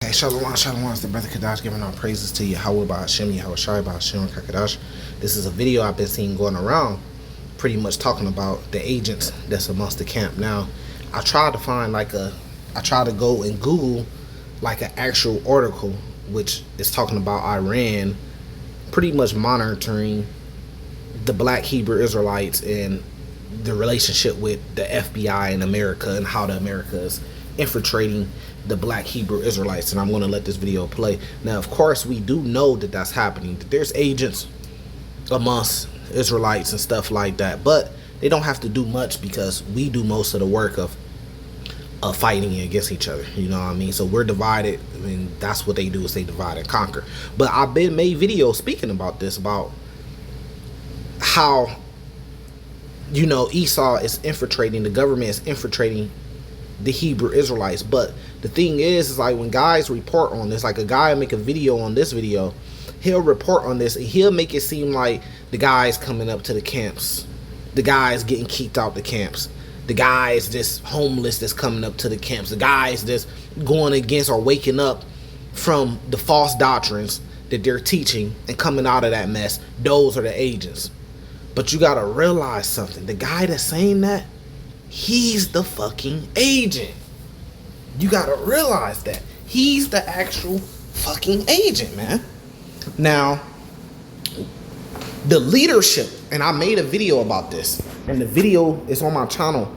Hey, Shalom, Shalom, it's the Brother Kadash giving all praises to Yahweh by Hashem, Yahweh Shai by Hashem Kakadash. This is a video I've been seeing going around, pretty much talking about the agents that's amongst the camp. Now, I tried to find I tried to go and Google like an actual article, which is talking about Iran pretty much monitoring the black Hebrew Israelites and the relationship with the FBI in America and how the America is infiltrating the black Hebrew Israelites. And I'm going to let this video play. Now, of course, we do know that that's happening, that there's agents amongst Israelites and stuff like that, but they don't have to do much because we do most of the work of fighting against each other. You know what I mean? So we're divided. I mean, that's what they do, is they divide and conquer. But I've been made videos speaking about this, about how, you know, Esau is infiltrating, the government is infiltrating the Hebrew Israelites. But the thing is like when guys report on this, like a guy will make a video on this video, he'll report on this and he'll make it seem like the guys coming up to the camps, the guys getting kicked out the camps, the guys just homeless that's coming up to the camps, the guys that's going against or waking up from the false doctrines that they're teaching and coming out of that mess, those are the agents. But you gotta realize something. The guy that's saying that, he's the fucking agent. You gotta realize that. He's the actual fucking agent, man. Now, the leadership, and I made a video about this, and the video is on my channel.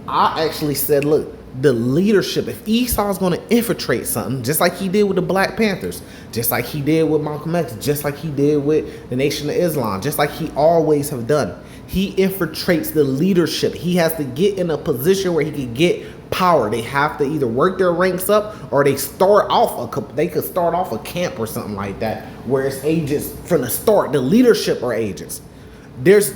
I actually said, look, the leadership, if Esau's gonna infiltrate something, just like he did with the Black Panthers, just like he did with Malcolm X, just like he did with the Nation of Islam, just like he always have done, he infiltrates the leadership. He has to get in a position where he can get power. They have to either work their ranks up, or they start off they could start off a camp or something like that, where it's agents from the start. The leadership are agents. There's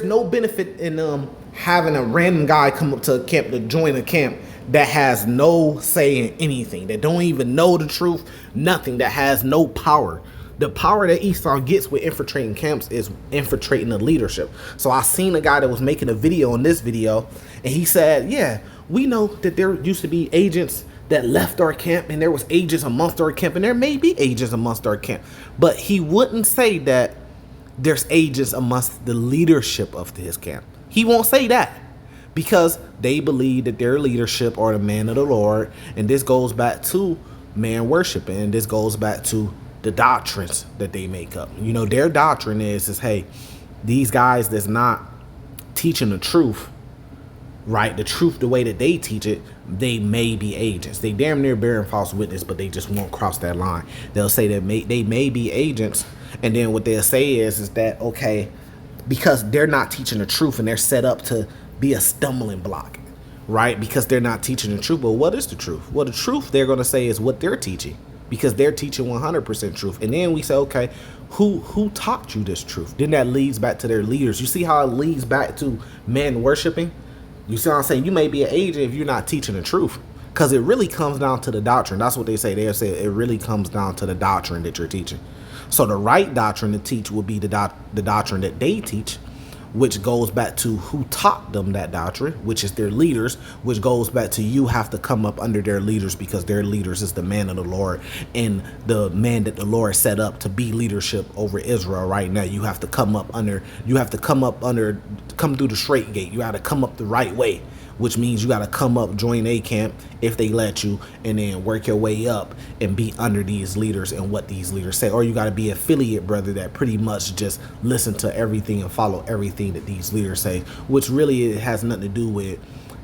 no benefit in having a random guy come up to a camp, to join a camp that has no say in anything, that don't even know the truth, nothing, that has no power. The power that Esau gets with infiltrating camps is infiltrating the leadership. So I seen a guy that was making a video on this video, and he said, yeah, we know that there used to be agents that left our camp, and there was agents amongst our camp, and there may be agents amongst our camp, but he wouldn't say that there's agents amongst the leadership of his camp. He won't say that, because they believe that their leadership are the man of the Lord. And this goes back to man worship, and this goes back to the doctrines that they make up. You know, their doctrine is hey, these guys that's not teaching the truth, right, the truth the way that they teach it, they may be agents. They damn near bearing false witness, but they just won't cross that line. They'll say that they may be agents, and then what they'll say is that, okay, because they're not teaching the truth and they're set up to be a stumbling block, right? Because they're not teaching the truth. But what is the truth? Well, the truth they're going to say is what they're teaching, because they're teaching 100% truth. And then we say, okay, who taught you this truth? Then that leads back to their leaders. You see how it leads back to men worshiping? You see what I'm saying? You may be an agent if you're not teaching the truth, because it really comes down to the doctrine. That's what they say. They'll say it really comes down to the doctrine that you're teaching. So the right doctrine to teach would be the doctrine that they teach, which goes back to who taught them that doctrine, which is their leaders, which goes back to you have to come up under their leaders, because their leaders is the man of the Lord, and the man that the Lord set up to be leadership over Israel right now. You have to come through the straight gate. You got to come up the right way, which means you got to come up, join a camp if they let you, and then work your way up and be under these leaders and what these leaders say. Or you got to be affiliate brother that pretty much just listen to everything and follow everything that these leaders say, which really it has nothing to do with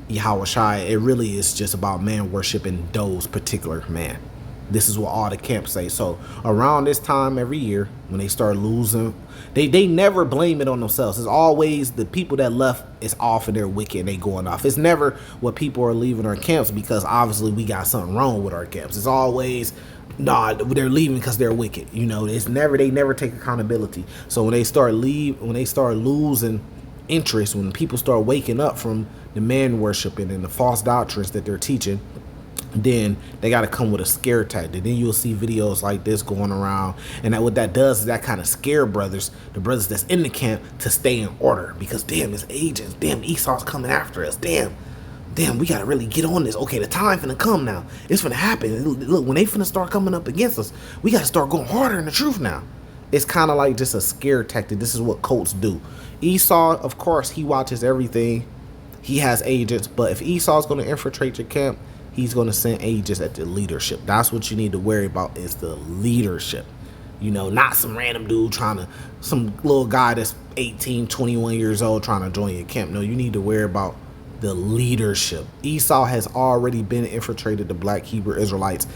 Yahweh Shai. It really is just about man worshiping those particular man. This is what all the camps say. So around this time every year, when they start losing, they never blame it on themselves. It's always the people that left is off and they're wicked and they going off. It's never what people are leaving our camps because obviously we got something wrong with our camps. It's always, nah, they're leaving because they're wicked. You know, it's never, they never take accountability. So when they start losing interest, when people start waking up from the man worshiping and the false doctrines that they're teaching, then they got to come with a scare tactic. Then you'll see videos like this going around, and what that does is that kind of scare the brothers that's in the camp, to stay in order, because damn, it's agents, damn, Esau's coming after us, damn, damn, we gotta really get on this. Okay, the time finna come now. It's finna happen. Look, when they finna start coming up against us, we gotta start going harder in the truth now. It's kind of like just a scare tactic. This is what cults do. Esau, of course, he watches everything. He has agents, but if Esau's gonna infiltrate your camp, he's gonna send agents at the leadership. That's what you need to worry about, is the leadership. You know, not some random dude some little guy that's 18, 21 years old trying to join your camp. No, you need to worry about the leadership. Esau has already been infiltrated the black Hebrew Israelites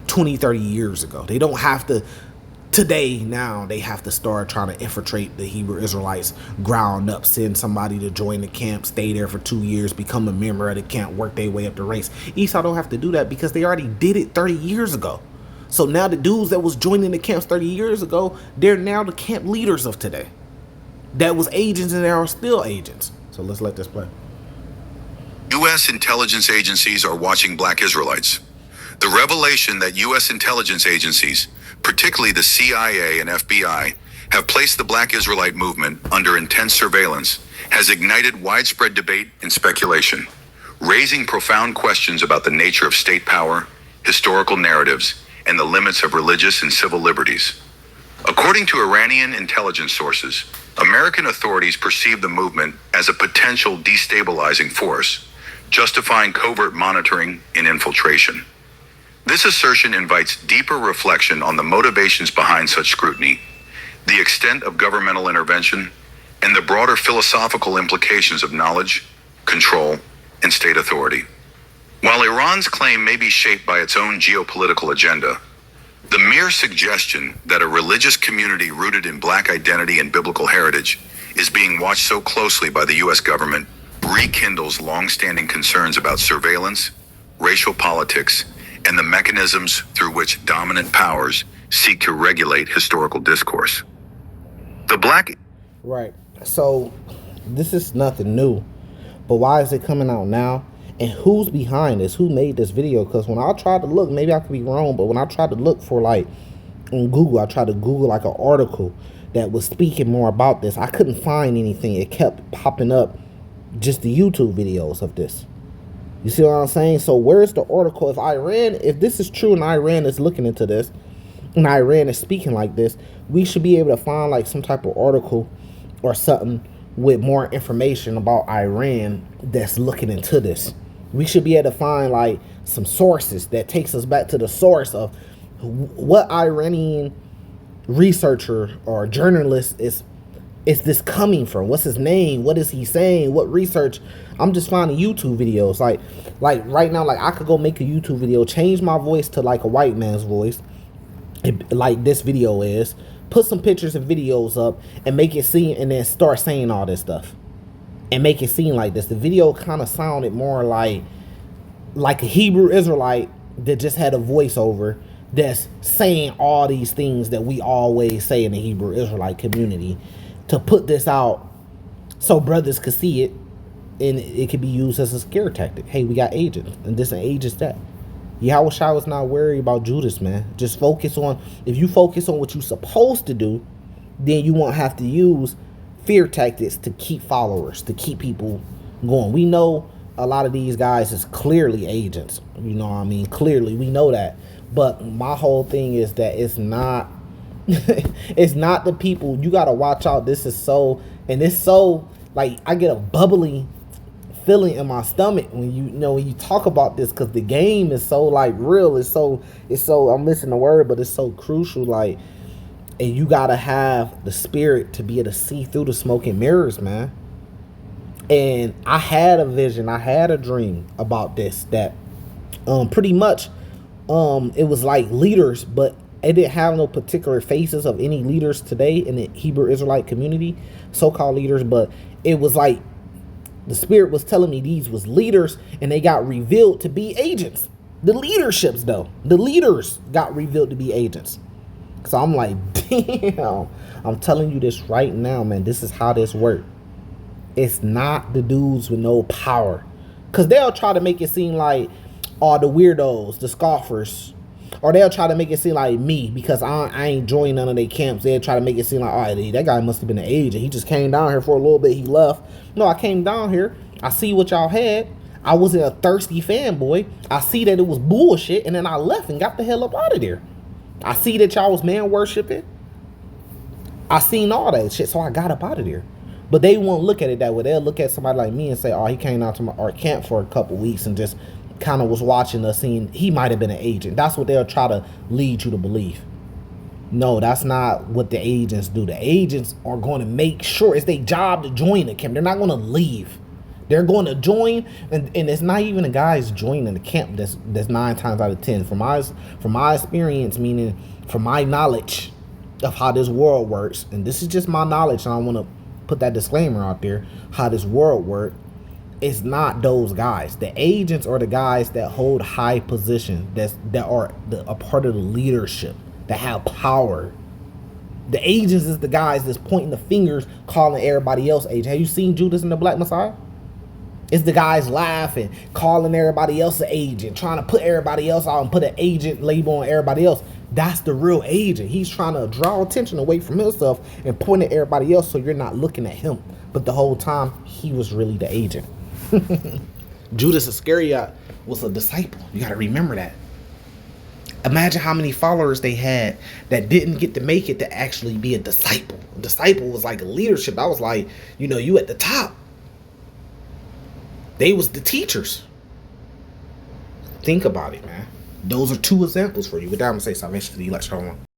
20, 30 years ago. They don't have to, today, now, they have to start trying to infiltrate the Hebrew Israelites ground up, send somebody to join the camp, stay there for 2 years, become a member of the camp, work their way up the ranks. Esau don't have to do that because they already did it 30 years ago. So now the dudes that was joining the camps 30 years ago, they're now the camp leaders of today. That was agents and they are still agents. So let's let this play. U.S. intelligence agencies are watching black Israelites. The revelation that U.S. intelligence agencies, particularly the CIA and FBI, have placed the black Israelite movement under intense surveillance has ignited widespread debate and speculation, raising profound questions about the nature of state power, historical narratives, and the limits of religious and civil liberties. According to Iranian intelligence sources, American authorities perceive the movement as a potential destabilizing force, justifying covert monitoring and infiltration. This assertion invites deeper reflection on the motivations behind such scrutiny, the extent of governmental intervention, and the broader philosophical implications of knowledge, control, and state authority. While Iran's claim may be shaped by its own geopolitical agenda, the mere suggestion that a religious community rooted in black identity and biblical heritage is being watched so closely by the U.S. government rekindles long-standing concerns about surveillance, racial politics, and the mechanisms through which dominant powers seek to regulate historical discourse. The black... Right. So, this is nothing new. But why is it coming out now? And who's behind this? Who made this video? Because when I tried to look, maybe I could be wrong, but when I tried to look for, like, on Google, I tried to Google, like, an article that was speaking more about this. I couldn't find anything. It kept popping up just the YouTube videos of this. You see what I'm saying? So where's the article? If this is true and Iran is looking into this and Iran is speaking like this, we should be able to find like some type of article or something with more information about Iran that's looking into this. We should be able to find like some sources that takes us back to the source of what Iranian researcher or journalist is this coming from. What's his name? What is he saying? What research? I'm just finding YouTube videos. Like right now, like I could go make a YouTube video, change my voice to like a white man's voice, like this video is, put some pictures and videos up and make it seem, and then start saying all this stuff and make it seem like this. The video kind of sounded more like a Hebrew Israelite that just had a voiceover that's saying all these things that we always say in the Hebrew Israelite community, to put this out so brothers could see it and it could be used as a scare tactic. Hey, we got agents, and this and agents that. Yahushua was not worried about Judas, man. Just focus on, if you focus on what you're supposed to do, then you won't have to use fear tactics to keep followers, to keep people going. We know a lot of these guys is clearly agents. You know what I mean? Clearly, we know that. But my whole thing is that it's not it's not the people. You got to watch out. This is so, and it's so, like, I get a bubbly feeling in my stomach when you talk about this, because the game is so like real. It's so I'm missing the word, but it's so crucial. Like, and you got to have the spirit to be able to see through the smoke and mirrors, man. And I had a vision, I had a dream about this, that pretty much it was like leaders, but it didn't have no particular faces of any leaders today in the Hebrew Israelite community, so-called leaders, but it was like the spirit was telling me these was leaders, and they got revealed to be agents. The leaderships, though, the leaders got revealed to be agents. So I'm like, damn, I'm telling you this right now, man. This is how this works. It's not the dudes with no power, because they'll try to make it seem like all the weirdos, the scoffers, or they'll try to make it seem like me, because I ain't joined none of their camps. They'll try to make it seem like, all right, that guy must have been an agent. He just came down here for a little bit. He left. No, I came down here. I see what y'all had. I wasn't a thirsty fanboy. I see that it was bullshit, and then I left and got the hell up out of there. I see that y'all was man worshiping. I seen all that shit, so I got up out of there. But they won't look at it that way. They'll look at somebody like me and say, oh, he came out to our camp for a couple weeks and just kind of was watching us, seeing he might have been an agent. That's what they'll try to lead you to believe. No, that's not what the agents do. The agents are going to make sure it's their job to join the camp. They're not going to leave. They're going to join, and it's not even the guys joining the camp that's 9 times out of 10. From my experience, meaning from my knowledge of how this world works, and this is just my knowledge, and I want to put that disclaimer out there, how this world works, it's not those guys. The agents are the guys that hold high positions, that are a part of the leadership, that have power. The agents is the guys that's pointing the fingers, calling everybody else agent. Have you seen Judas and the Black Messiah? It's the guys laughing, calling everybody else an agent, trying to put everybody else out and put an agent label on everybody else. That's the real agent. He's trying to draw attention away from himself and point at everybody else so you're not looking at him. But the whole time, he was really the agent. Judas Iscariot was a disciple. You got to remember that. Imagine how many followers they had that didn't get to make it to actually be a disciple. A disciple was like a leadership. I was like, you at the top. They was the teachers. Think about it, man. Those are 2 examples for you. With that, I'm going to say salvation to the elect. Shalom.